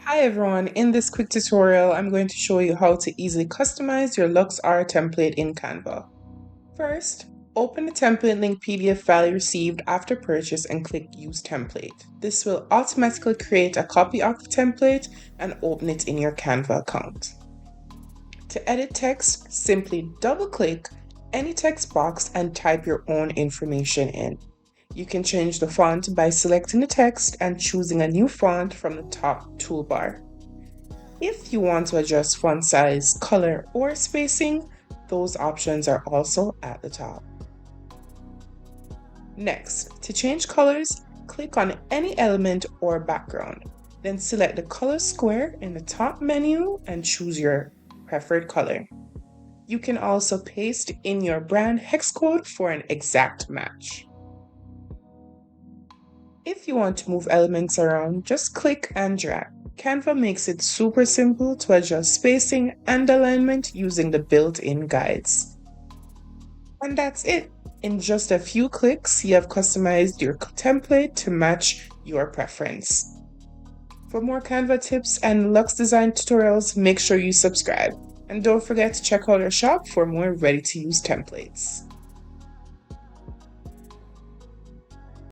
Hi everyone, in this quick tutorial, I'm going to show you how to easily customize your Luxe template in Canva. First, open the template link PDF file you received after purchase and click Use Template. This will automatically create a copy of the template and open it in your Canva account. To edit text, simply double-click any text box and type your own information in. You can change the font by selecting the text and choosing a new font from the top toolbar. If you want to adjust font size, color, or spacing, those options are also at the top. Next, to change colors, click on any element or background. Then select the color square in the top menu and choose your preferred color. You can also paste in your brand hex code for an exact match. If you want to move elements around, just click and drag. Canva makes it super simple to adjust spacing and alignment using the built-in guides. And that's it. In just a few clicks, you have customized your template to match your preference. For more Canva tips and Luxe design tutorials, make sure you subscribe. And don't forget to check out our shop for more ready-to-use templates.